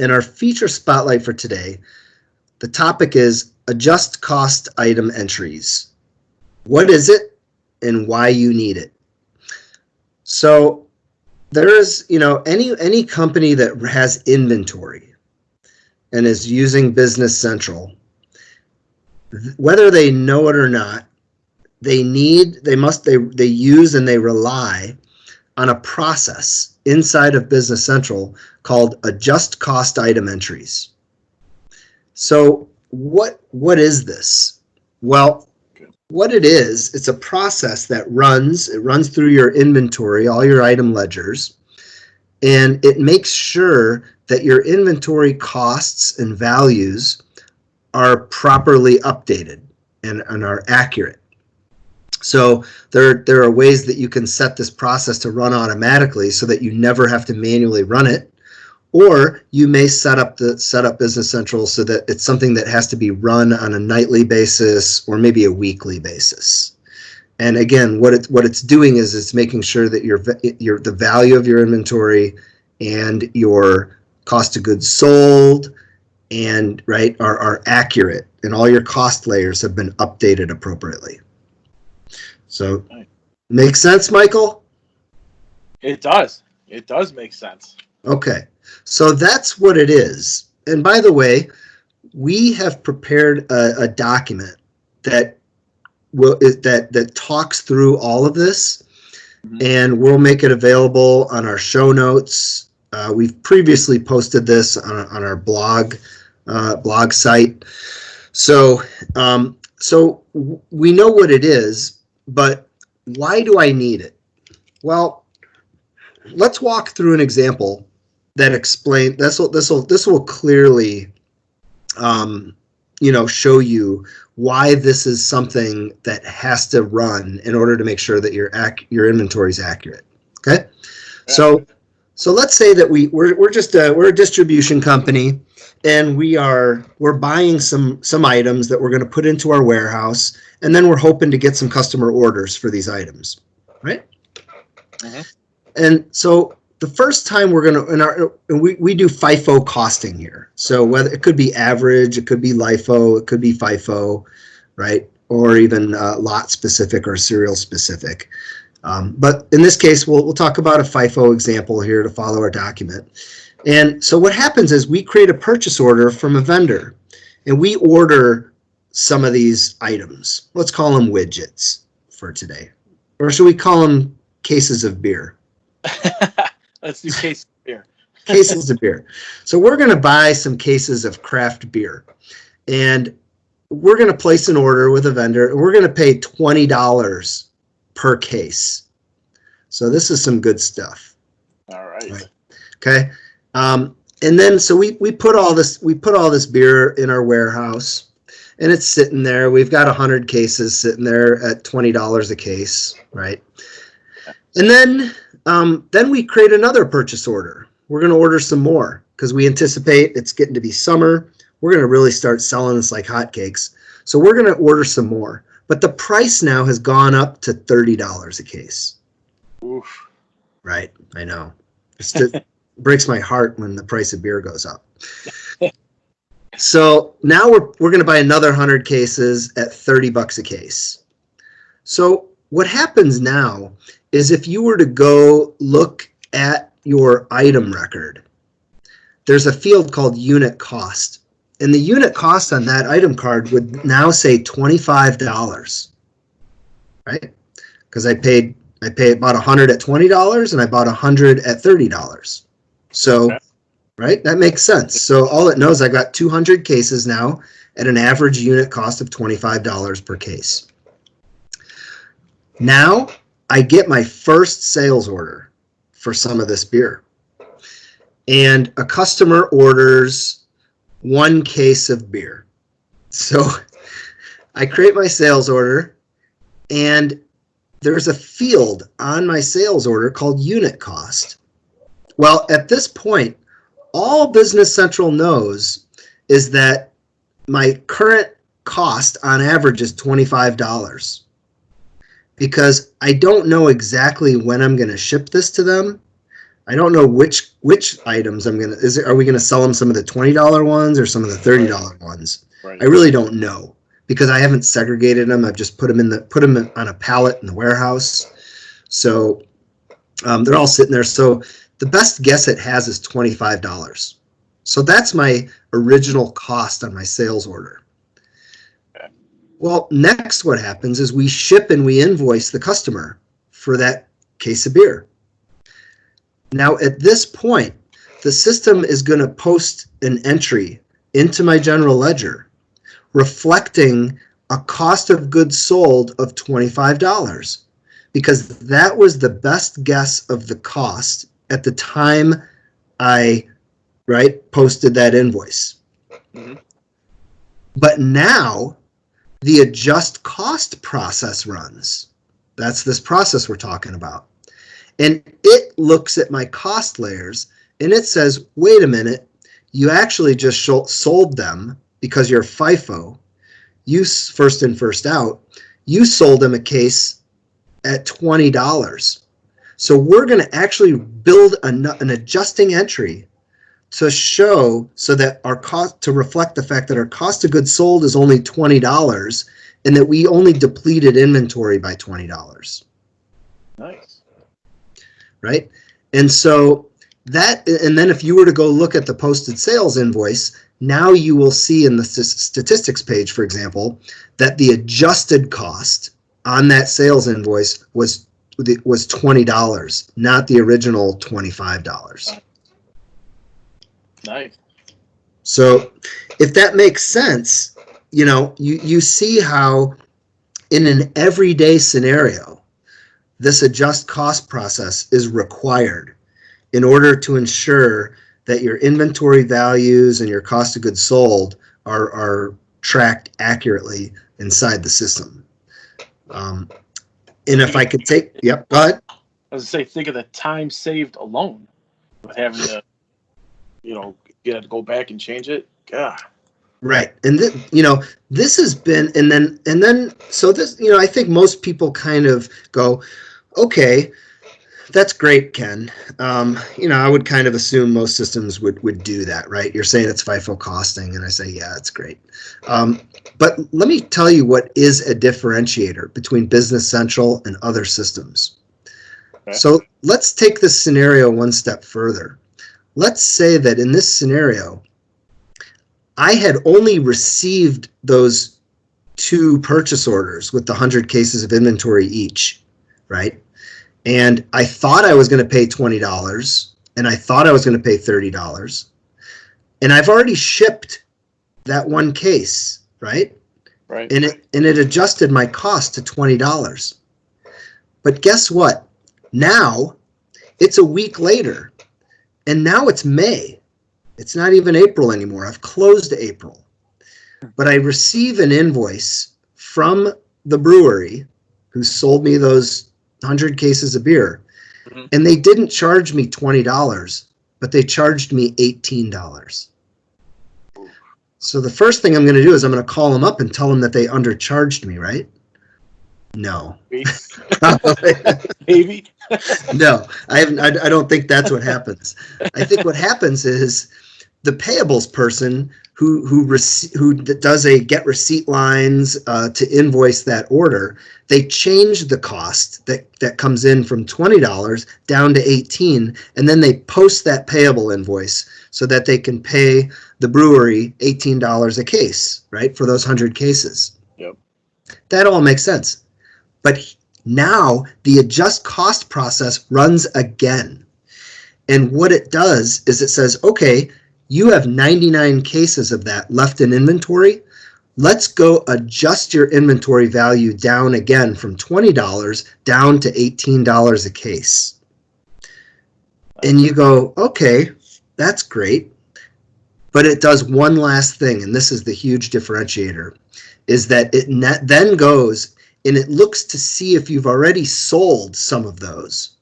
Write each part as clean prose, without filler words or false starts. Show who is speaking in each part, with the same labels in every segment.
Speaker 1: And our feature spotlight for today, the topic is adjust cost item entries. What is it and why you need it? So there is, any company that has inventory and is using Business Central, whether they know it or not, they use and they rely on a process inside of Business Central called adjust cost item entries. So what is this? Well, what it is, it's a process that runs through your inventory, all your item ledgers, and it makes sure that your inventory costs and values are properly updated and are accurate. So there are ways that you can set this process to run automatically so that you never have to manually run it, or you may set up Business Central so that it's something that has to be run on a nightly basis or maybe a weekly basis. And again, what it's doing is it's making sure that the value of your inventory and your cost of goods sold and are accurate, and all your cost layers have been updated appropriately. So, make sense, Michael?
Speaker 2: It does. It does make sense.
Speaker 1: Okay, so that's what it is. And by the way, we have prepared a document that talks through all of this, and we'll make it available on our show notes. We've previously posted this on our blog site. So we know what it is. But why do I need it? Well, let's walk through an example that explains this. Will clearly, show you why this is something that has to run in order to make sure that your inventory is accurate. Okay, so let's say that we're a distribution company, and we're buying some items that we're going to put into our warehouse, and then we're hoping to get some customer orders for these items, right? Mm-hmm. And so the first time we do FIFO costing here. So whether it could be average, it could be LIFO, it could be FIFO, right? Or even lot specific or serial specific. But in this case, we'll talk about a FIFO example here to follow our document. And so what happens is we create a purchase order from a vendor, and we order some of these items. Let's call them widgets for today. Or should we call them cases of beer?
Speaker 2: Let's do cases of beer.
Speaker 1: Cases of beer. So we're going to buy some cases of craft beer, and we're going to place an order with a vendor, and we're going to pay $20 per case. So this is some good stuff.
Speaker 2: All right.
Speaker 1: Okay. And then so we put all this beer in our warehouse, and it's sitting there. We've got 100 cases sitting there at $20 a case, right? And then we create another purchase order. We're going to order some more because we anticipate it's getting to be summer. We're going to really start selling this like hotcakes. So we're going to order some more. But the price now has gone up to $30 a case.
Speaker 2: Oof.
Speaker 1: Right, I know. It breaks my heart when the price of beer goes up. So now we're going to buy another 100 cases at $30 a case. So what happens now is if you were to go look at your item record, there's a field called unit cost. And the unit cost on that item card would now say $25, right? Because I paid about 100 at $20 and I bought 100 at $30. So, okay. Right, that makes sense. So all it knows, I got 200 cases now at an average unit cost of $25 per case. Now I get my first sales order for some of this beer. And a customer orders 1 case of beer. So I create my sales order, and there's a field on my sales order called unit cost. Well, at this point, all Business Central knows is that my current cost on average is $25, because I don't know exactly when I'm going to ship this to them. I don't know which items are we gonna sell them some of the $20 ones or some of the $30 ones?
Speaker 2: Right.
Speaker 1: I really don't know because I haven't segregated them. I've just put them on a pallet in the warehouse. So they're all sitting there. So the best guess it has is $25. So that's my original cost on my sales order.
Speaker 2: Okay.
Speaker 1: Well, next what happens is we ship and we invoice the customer for that case of beer. Now, at this point, the system is going to post an entry into my general ledger reflecting a cost of goods sold of $25 because that was the best guess of the cost at the time I posted that invoice.
Speaker 2: Mm-hmm.
Speaker 1: But now the adjust cost process runs. That's this process we're talking about. And it looks at my cost layers and it says, wait a minute, you actually just sold them because you're FIFO. You first in, first out. You sold them a case at $20. So we're going to actually build an adjusting entry to show so that our cost, to reflect the fact that our cost of goods sold is only $20 and that we only depleted inventory by $20.
Speaker 2: Nice.
Speaker 1: Right? And so that, and then if you were to go look at the posted sales invoice, now you will see in the statistics page, for example, that the adjusted cost on that sales invoice was $20, not the original $25.
Speaker 2: Nice.
Speaker 1: So if that makes sense, you see how in an everyday scenario, this adjust cost process is required in order to ensure that your inventory values and your cost of goods sold are tracked accurately inside the system. And if I could take, yep, go ahead.
Speaker 2: I was going to say, think of the time saved alone with having to, go back and change it. God.
Speaker 1: Right. And this has been, and then, so this, I think most people kind of go, okay, that's great, Ken. I would kind of assume most systems would do that, right? You're saying it's FIFO costing, and I say, yeah, it's great. But let me tell you what is a differentiator between Business Central and other systems. Okay. So let's take this scenario one step further. Let's say that in this scenario, I had only received those 2 purchase orders with the 100 cases of inventory each, right? And I thought I was going to pay $20 and I thought I was going to pay $30. And I've already shipped that one case, right?
Speaker 2: Right.
Speaker 1: And it adjusted my cost to $20. But guess what? Now it's a week later and now it's May. It's not even April anymore. I've closed April. But I receive an invoice from the brewery who sold me those 100 cases of beer, mm-hmm. and they didn't charge me $20, but they charged me $18. So the first thing I'm going to do is I'm going to call them up and tell them that they undercharged me, right? No.
Speaker 2: Maybe.
Speaker 1: No, I don't think that's what happens. I think what happens is the payables person who does a get receipt lines to invoice that order, they change the cost that comes in from $20 down to $18, and then they post that payable invoice so that they can pay the brewery $18 a case, right, for those 100 cases.
Speaker 2: Yep. That
Speaker 1: all makes sense. But now the adjust cost process runs again. And what it does is it says, okay, you have 99 cases of that left in inventory. Let's go adjust your inventory value down again from $20 down to $18 a case. And you go, okay, that's great. But it does one last thing, and this is the huge differentiator, is that it then goes and it looks to see if you've already sold some of those.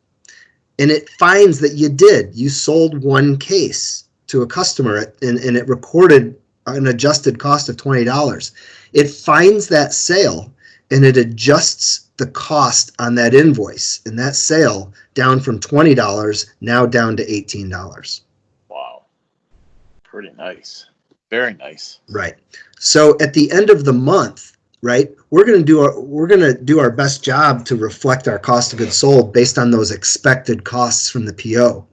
Speaker 1: And it finds that you did. You sold one case to a customer, and it recorded an adjusted cost of $20. It finds that sale, and it adjusts the cost on that invoice in that sale down from $20 now down to $18.
Speaker 2: Wow. Pretty nice. Very nice.
Speaker 1: Right. So at the end of the month, right, we're going to do our best job to reflect our cost of goods sold based on those expected costs from the PO.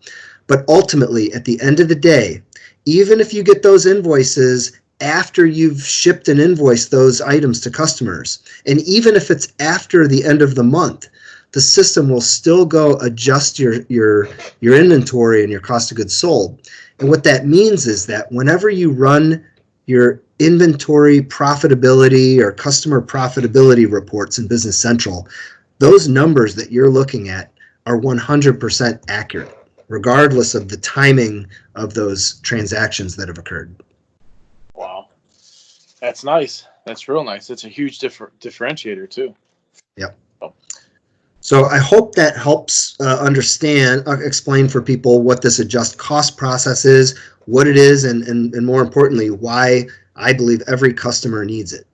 Speaker 1: But ultimately, at the end of the day, even if you get those invoices after you've shipped and invoiced those items to customers, and even if it's after the end of the month, the system will still go adjust your inventory and your cost of goods sold. And what that means is that whenever you run your inventory profitability or customer profitability reports in Business Central, those numbers that you're looking at are 100% accurate, regardless of the timing of those transactions that have occurred.
Speaker 2: Wow. That's nice. That's real nice. It's a huge differentiator too.
Speaker 1: Yep. So I hope that helps explain for people what this adjust cost process is, what it is, and more importantly, why I believe every customer needs it.